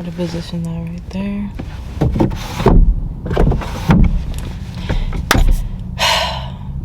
Gotta position that right there.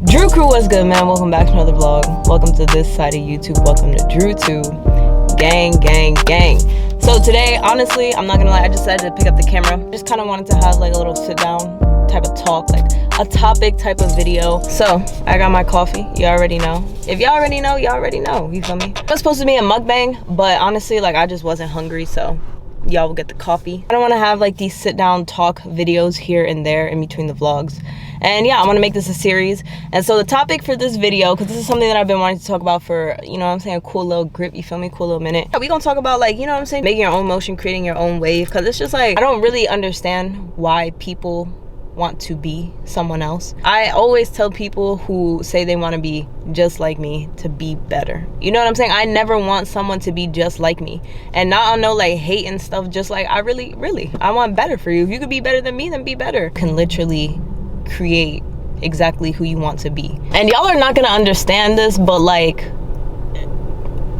Drew Crew, what's good, man? Welcome back to another vlog. Welcome to this side of YouTube. Welcome to DrewTube. Gang, gang, gang. So today, honestly, I'm not gonna lie, I just decided to pick up the camera. Just kind of wanted to have like a little sit down type of talk, like a topic type of video. So I got my coffee. You already know. If y'all already know, y'all already know. You feel me? It was supposed to be a mukbang, but honestly, like I just wasn't hungry, so y'all will get the coffee. I don't want to have like these sit down talk videos here and there in between the vlogs. And yeah, I'm gonna make this a series. And so the topic for this video, because this is something that I've been wanting to talk about for, you know what I'm saying, a cool little grip, you feel me, cool little minute. We gonna talk about, like, you know what I'm saying, making your own motion, creating your own wave. Because it's just like, I don't really understand why people want to be someone else. I always tell people who say they want to be just like me to be better. You know what I'm saying? I never want someone to be just like me. And not on no like hate and stuff, just like I really I want better for you. If you could be better than me, then be better. Can literally create exactly who you want to be. And y'all are not gonna understand this, but like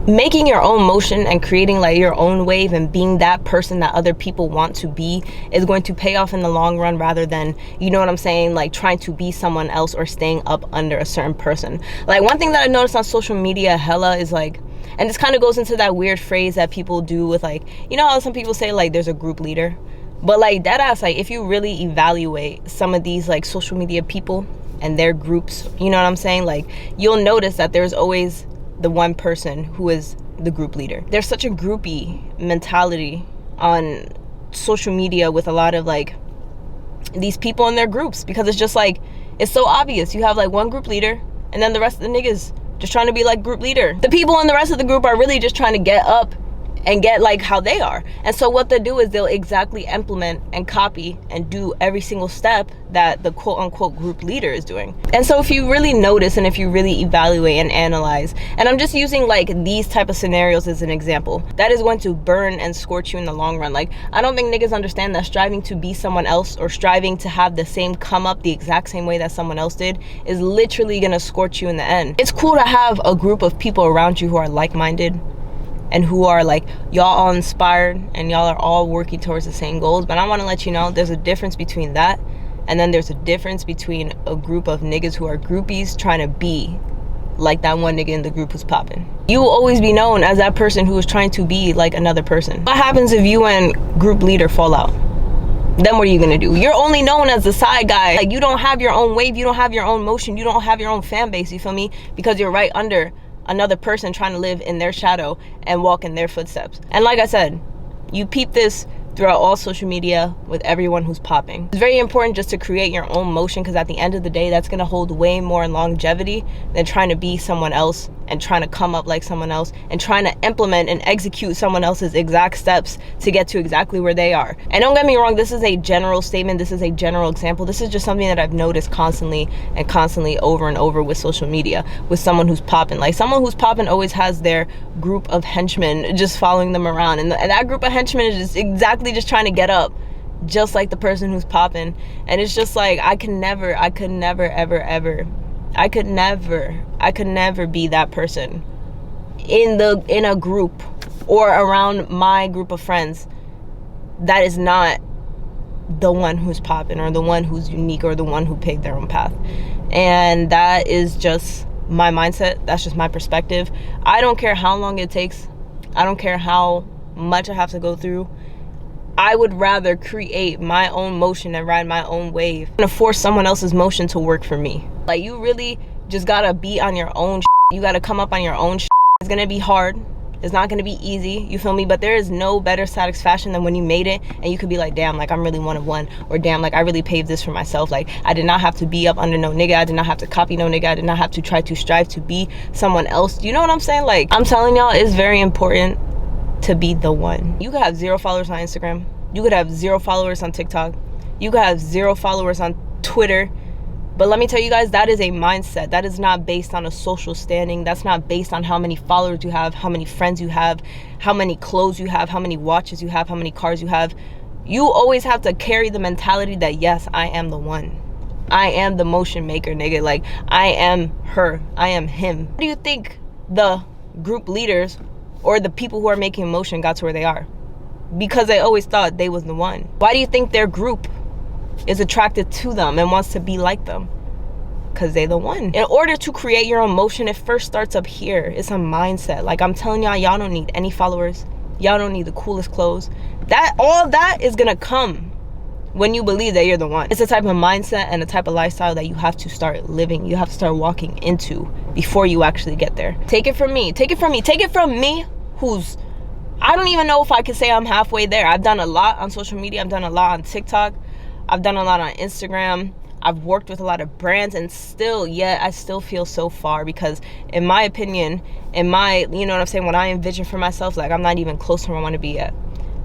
making your own motion and creating like your own wave and being that person that other people want to be is going to pay off in the long run, rather than, you know what I'm saying, like trying to be someone else or staying up under a certain person. Like one thing that I noticed on social media hella is like, and this kind of goes into that weird phrase that people do with like, you know how some people say like there's a group leader, but like that ass, like if you really evaluate some of these like social media people and their groups, you know what I'm saying, like you'll notice that there's always the one person who is the group leader. There's such a groupie mentality on social media with a lot of like these people in their groups, because it's just like, it's so obvious. You have like one group leader and then the rest of the niggas just trying to be like group leader. The people in the rest of the group are really just trying to get up and get like how they are. And so what they do is they'll exactly implement and copy and do every single step that the quote unquote group leader is doing. And so if you really notice and if you really evaluate and analyze, and I'm just using like these type of scenarios as an example, that is going to burn and scorch you in the long run. Like I don't think niggas understand that striving to be someone else or striving to have the same come up the exact same way that someone else did is literally gonna scorch you in the end. It's cool to have a group of people around you who are like-minded and who are like, y'all all inspired and y'all are all working towards the same goals. But I want to let you know there's a difference between that, and then there's a difference between a group of niggas who are groupies trying to be like that one nigga in the group who's popping. You will always be known as that person who is trying to be like another person. What happens if you and group leader fall out? Then what are you gonna do? You're only known as the side guy. Like you don't have your own wave, you don't have your own motion, you don't have your own fan base, you feel me? Because you're right under another person trying to live in their shadow and walk in their footsteps. And like I said, you peep this throughout all social media with everyone who's popping. It's very important just to create your own motion, because at the end of the day, that's gonna hold way more longevity than trying to be someone else and trying to come up like someone else and trying to implement and execute someone else's exact steps to get to exactly where they are. And don't get me wrong, this is a general statement, this is a general example, this is just something that I've noticed constantly and constantly over and over with social media, with someone who's popping. Like someone who's popping always has their group of henchmen just following them around, and that group of henchmen is just exactly just trying to get up just like the person who's popping. And it's just like I could never be that person in a group or around my group of friends that is not the one who's popping or the one who's unique or the one who paved their own path. And that is just my mindset, that's just my perspective. I don't care how long it takes, I don't care how much I have to go through. I would rather create my own motion and ride my own wave than to force someone else's motion to work for me. Like you really just gotta be on your own shit. You gotta come up on your own shit. It's gonna be hard, it's not gonna be easy, you feel me? But there is no better satisfaction than when you made it and you could be like, damn, like I'm really one of one, or damn, like I really paved this for myself. Like I did not have to be up under no nigga, I did not have to copy no nigga, I did not have to try to strive to be someone else. You know what I'm saying? Like I'm telling y'all, it's very important to be the one. You could have 0 followers on Instagram, you could have 0 followers on TikTok, you could have 0 followers on Twitter, but let me tell you guys, that is a mindset. That is not based on a social standing. That's not based on how many followers you have, how many friends you have, how many clothes you have, how many watches you have, how many cars you have. You always have to carry the mentality that yes, I am the one, I am the motion maker, nigga. Like I am her, I am him. How do you think the group leaders or the people who are making motion got to where they are? because they always thought they was the one. Why do you think their group is attracted to them and wants to be like them? Because they the one. In order to create your own motion, it first starts up here. It's a mindset. Like I'm telling y'all don't need any followers. Y'all don't need the coolest clothes. All that is gonna come when you believe that you're the one. It's a type of mindset and a type of lifestyle that you have to start living. You have to start walking into before you actually get there. Take it from me. Take it from me. Take it from me, who's, I don't even know if I could say I'm halfway there. I've done a lot on social media. I've done a lot on TikTok. I've done a lot on Instagram. I've worked with a lot of brands, and still, yet I still feel so far, because in my opinion, you know what I'm saying, when I envision for myself, like I'm not even close to where I want to be yet.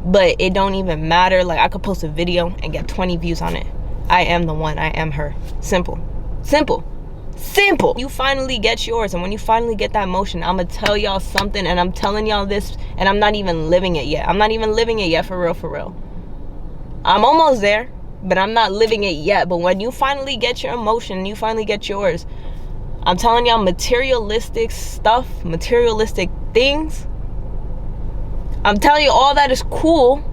But it don't even matter. Like I could post a video and get 20 views on it. I am the one. I am her. Simple. Simple. Simple. You finally get yours, and when you finally get that motion, I'm gonna tell y'all something, and I'm telling y'all this, and I'm not even living it yet. I'm not even living it yet, for real, for real. I'm almost there, but I'm not living it yet. But when you finally get your emotion, you finally get yours, I'm telling y'all, materialistic stuff, materialistic things, I'm telling you, all that is cool,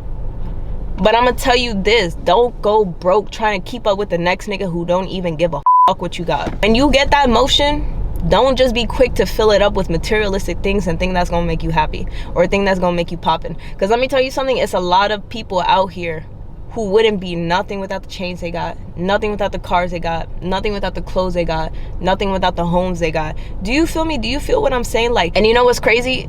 but I'm gonna tell you this: don't go broke trying to keep up with the next nigga who don't even give a fuck what you got. When you get that motion, don't just be quick to fill it up with materialistic things and think that's gonna make you happy or think that's gonna make you poppin'. Because let me tell you something, it's a lot of people out here who wouldn't be nothing without the chains they got, nothing without the cars they got, nothing without the clothes they got, nothing without the homes they got. Do you feel me? Do you feel what I'm saying? Like, and you know what's crazy?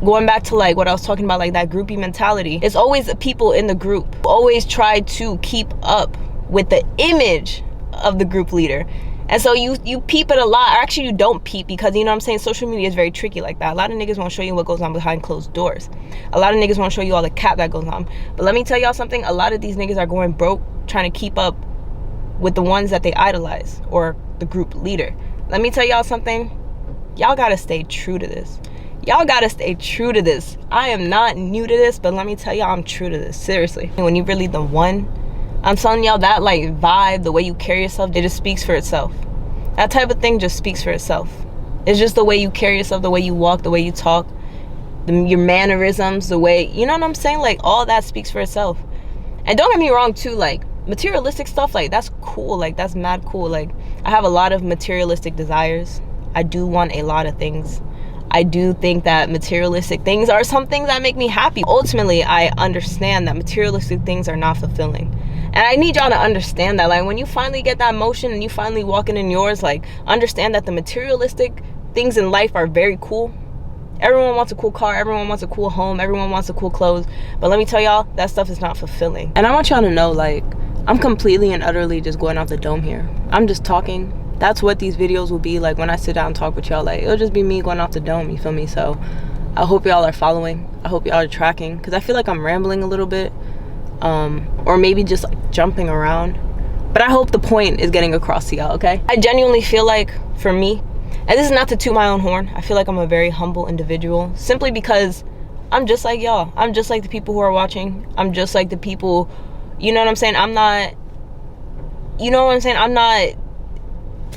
Going back to like what I was talking about, like that groupie mentality, it's always the people in the group who always try to keep up with the image of the group leader. And so you peep it a lot. Or actually, you don't peep, because you know what I'm saying, social media is very tricky like that. A lot of niggas want to show you what goes on behind closed doors. A lot of niggas want to show you all the cap that goes on. But let me tell y'all something, a lot of these niggas are going broke trying to keep up with the ones that they idolize, or the group leader. Let me tell y'all something, y'all gotta stay true to this. Y'all gotta stay true to this. I am not new to this, but let me tell y'all, I'm true to this, seriously. When you really the one, I'm telling y'all, that like vibe, the way you carry yourself, it just speaks for itself. That type of thing just speaks for itself. It's just the way you carry yourself, the way you walk, the way you talk, your mannerisms, the way, you know what I'm saying? Like all that speaks for itself. And don't get me wrong too, like materialistic stuff, like that's cool, like that's mad cool. Like I have a lot of materialistic desires. I do want a lot of things. I do think that materialistic things are some things that make me happy. Ultimately, I understand that materialistic things are not fulfilling. And I need y'all to understand that. Like when you finally get that motion and you finally walking in yours, like understand that the materialistic things in life are very cool. Everyone wants a cool car, everyone wants a cool home, everyone wants a cool clothes. But let me tell y'all, that stuff is not fulfilling. And I want y'all to know, like, I'm completely and utterly just going off the dome here. I'm just talking. That's what these videos will be like when I sit down and talk with y'all. Like it'll just be me going off the dome, you feel me? So I hope y'all are following. I hope y'all are tracking, because I feel like I'm rambling a little bit, or maybe just like jumping around, but I hope the point is getting across to y'all. Okay, I genuinely feel like, for me, and this is not to toot my own horn, I feel like I'm a very humble individual, simply because I'm just like y'all. I'm just like the people who are watching. I'm just like the people, you know what I'm saying? I'm not, you know what I'm saying, I'm not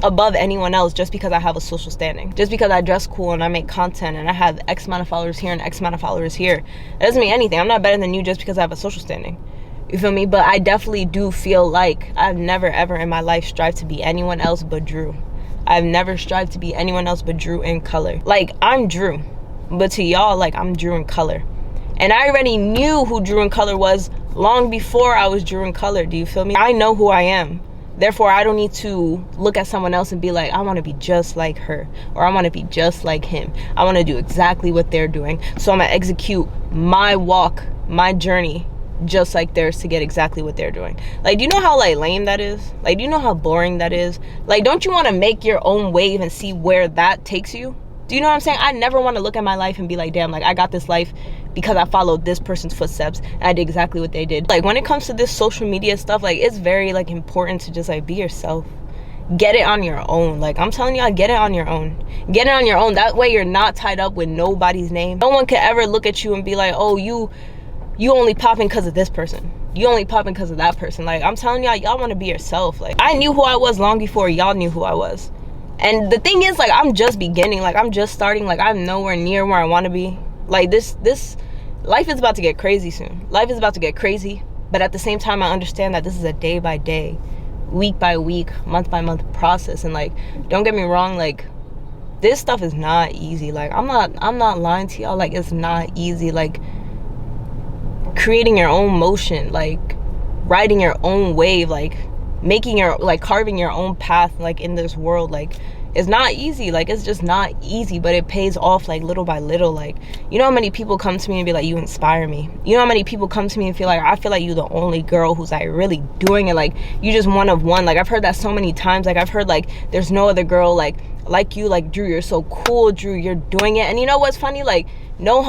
above anyone else just because I have a social standing, just because I dress cool and I make content and I have X amount of followers here and X amount of followers here. It doesn't mean anything. I'm not better than you just because I have a social standing, you feel me? But I definitely do feel like I've never ever in my life strived to be anyone else but Drew. I've never strived to be anyone else but Drew in color. Like I'm Drew, but to y'all, like I'm Drew in color, and I already knew who Drew in color was long before I was Drew in color. Do you feel me? I know who I am. Therefore, I don't need to look at someone else and be like, I want to be just like her, or I want to be just like him. I want to do exactly what they're doing. So I'm going to execute my walk, my journey, just like theirs to get exactly what they're doing. Like, do you know how like lame that is? Like, do you know how boring that is? Like, don't you want to make your own wave and see where that takes you? Do you know what I'm saying? I never want to look at my life and be like, damn, like I got this life because I followed this person's footsteps and I did exactly what they did. Like when it comes to this social media stuff, like it's very like important to just like be yourself. Get it on your own. Like I'm telling y'all, get it on your own. Get it on your own. That way you're not tied up with nobody's name. No one can ever look at you and be like, oh, you only popping because of this person. You only popping because of that person. Like I'm telling y'all want to be yourself. Like I knew who I was long before y'all knew who I was. And the thing is, like, I'm just beginning. Like, I'm just starting. Like, I'm nowhere near where I want to be. Like, this life is about to get crazy soon. Life is about to get crazy, but at the same time, I understand that this is a day by day, week by week, month by month process. And like, don't get me wrong, like, this stuff is not easy. Like, I'm not lying to y'all. Like, it's not easy. Like, creating your own motion, like riding your own wave, like making your, like carving your own path, like in this world, like it's not easy. Like, it's just not easy, but it pays off, like little by little. Like, you know how many people come to me and be like, you inspire me. You know how many people come to me and feel like, I feel like you're the only girl who's like really doing it. Like, you just one of one. Like, I've heard that so many times. Like, I've heard like there's no other girl like you. Like, Drew, you're so cool. Drew, you're doing it. And you know what's funny? Like, no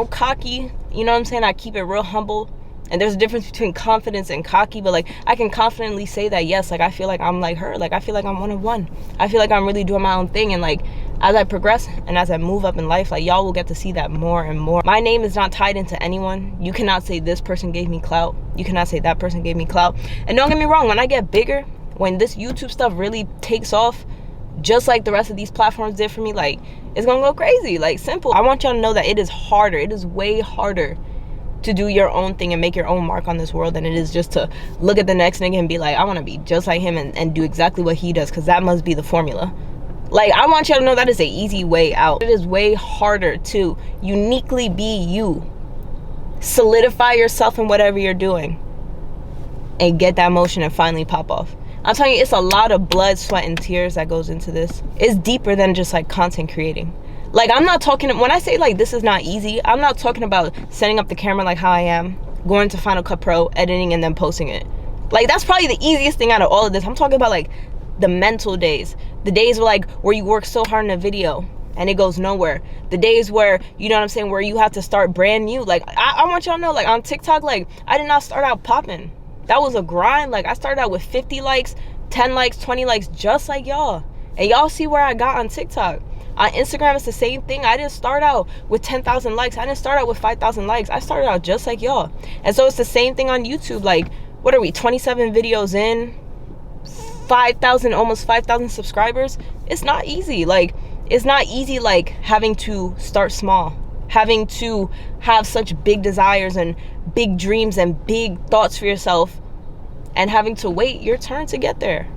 cocky, you know what I'm saying? I keep it real humble. And there's a difference between confidence and cocky, but like, I can confidently say that, yes, like I feel like I'm like her. Like, I feel like I'm one of one. I feel like I'm really doing my own thing. And like, as I progress and as I move up in life, like, y'all will get to see that more and more. My name is not tied into anyone. You cannot say this person gave me clout. You cannot say that person gave me clout. And don't get me wrong, when I get bigger, when this YouTube stuff really takes off, just like the rest of these platforms did for me, like, it's gonna go crazy. Like, simple. I want y'all to know that it is harder. It is way harder to do your own thing and make your own mark on this world than it is just to look at the next nigga and be like, I want to be just like him and do exactly what he does, because that must be the formula. Like, I want y'all to know that is an easy way out. It is way harder to uniquely be you, solidify yourself in whatever you're doing, and get that motion and finally pop off. I'm telling you, it's a lot of blood, sweat, and tears that goes into this. It's deeper than just like content creating. Like, I'm not talking, when I say like this is not easy, I'm not talking about setting up the camera like how I am, going to Final Cut Pro, editing, and then posting it. Like, that's probably the easiest thing out of all of this. I'm talking about like the mental days, the days where you work so hard in a video and it goes nowhere, the days where, you know what I'm saying, where you have to start brand new. Like, I want y'all to know, like, on TikTok, like, I did not start out popping. That was a grind. Like, I started out with 50 likes, 10 likes, 20 likes, just like y'all. And y'all see where I got on TikTok. On Instagram, it's the same thing. I didn't start out with 10,000 likes. I didn't start out with 5,000 likes. I started out just like y'all. And so it's the same thing on YouTube. Like, what are we, 27 videos in, 5,000, almost 5,000 subscribers? It's not easy. Like, it's not easy, like, having to start small, having to have such big desires and big dreams and big thoughts for yourself, and having to wait your turn to get there.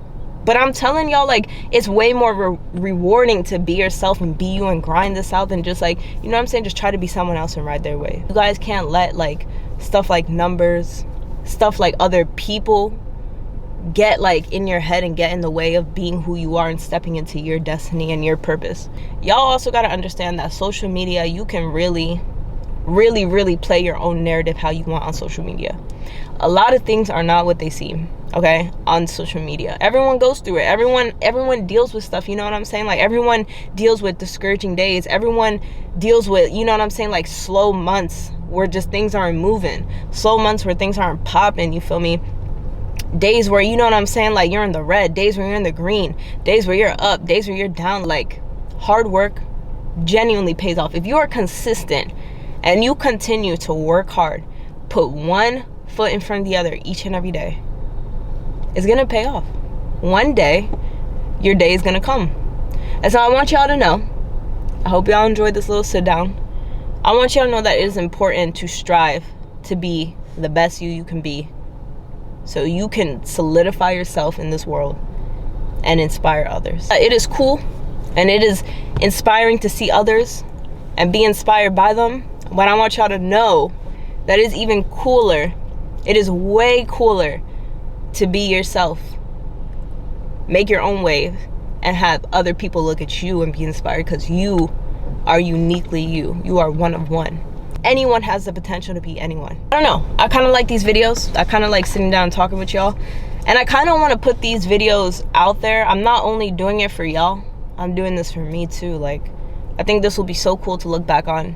But I'm telling y'all, like, it's way more rewarding to be yourself and be you and grind this out than just, like, you know what I'm saying, just try to be someone else and ride their way. You guys can't let, like, stuff like numbers, stuff like other people get, like, in your head and get in the way of being who you are and stepping into your destiny and your purpose. Y'all also got to understand that social media, you can really play your own narrative how you want on social media. A lot of things are not what they seem, okay, on social media. Everyone goes through it. Everyone deals with stuff, you know what I'm saying? Like, everyone deals with discouraging days. Everyone deals with, you know what I'm saying, like, slow months where just things aren't moving. Slow months where things aren't popping, you feel me? Days where, you know what I'm saying, like, you're in the red. Days where you're in the green. Days where you're up. Days where you're down. Like, hard work genuinely pays off. If you are consistent and you continue to work hard, put one foot in front of the other each and every day, it's gonna pay off. One day, your day is gonna come. And so I want y'all to know, I hope y'all enjoyed this little sit down. I want y'all to know that it is important to strive to be the best you can be, so you can solidify yourself in this world and inspire others. It is cool and it is inspiring to see others and be inspired by them, but I want y'all to know that it's even cooler. It is way cooler to be yourself, make your own wave, and have other people look at you and be inspired, because you are uniquely you. You are one of one. Anyone has the potential to be anyone. I don't know. I kind of like these videos. I kind of like sitting down and talking with y'all. And I kind of want to put these videos out there. I'm not only doing it for y'all, I'm doing this for me too. Like, I think this will be so cool to look back on,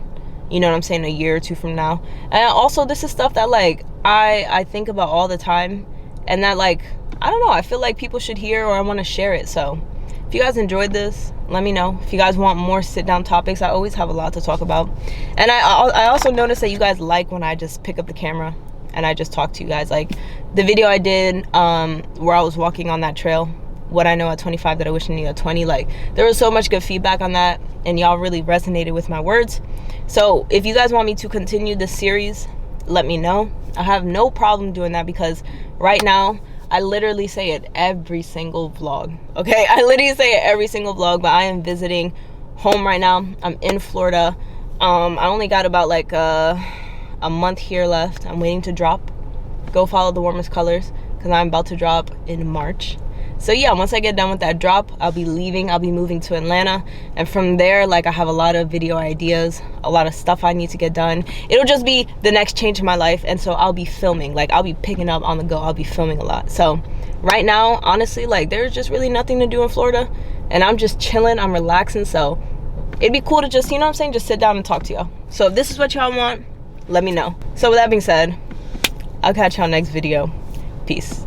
you know what I'm saying, a year or two from now. And also, this is stuff that, like, I think about all the time, and that, like, I don't know, I feel like people should hear, or I want to share it. So if you guys enjoyed this, let me know. If you guys want more sit down topics, I always have a lot to talk about. And I also noticed that you guys like when I just pick up the camera and I just talk to you guys. Like the video I did where I was walking on that trail, what I know at 25 that I wish I knew at 20. Like, there was so much good feedback on that, and y'all really resonated with my words. So if you guys want me to continue this series, let me know. I have no problem doing that, because right now I literally say it every single vlog. Okay, I literally say it every single vlog, but I am visiting home right now. I'm in Florida. I only got about like a month here left. I'm waiting to drop Go Follow the Warmest Colors, because I'm about to drop in March. So yeah, once I get done with that drop, I'll be leaving. I'll be moving to Atlanta, and from there, like, I have a lot of video ideas, a lot of stuff I need to get done. It'll just be the next change in my life, and so I'll be filming. Like, I'll be picking up on the go. I'll be filming a lot. So right now, honestly, like, there's just really nothing to do in Florida, and I'm just chilling. I'm relaxing. So it'd be cool to just, you know what I'm saying, just sit down and talk to y'all. So if this is what y'all want, let me know. So with that being said, I'll catch y'all next video. Peace.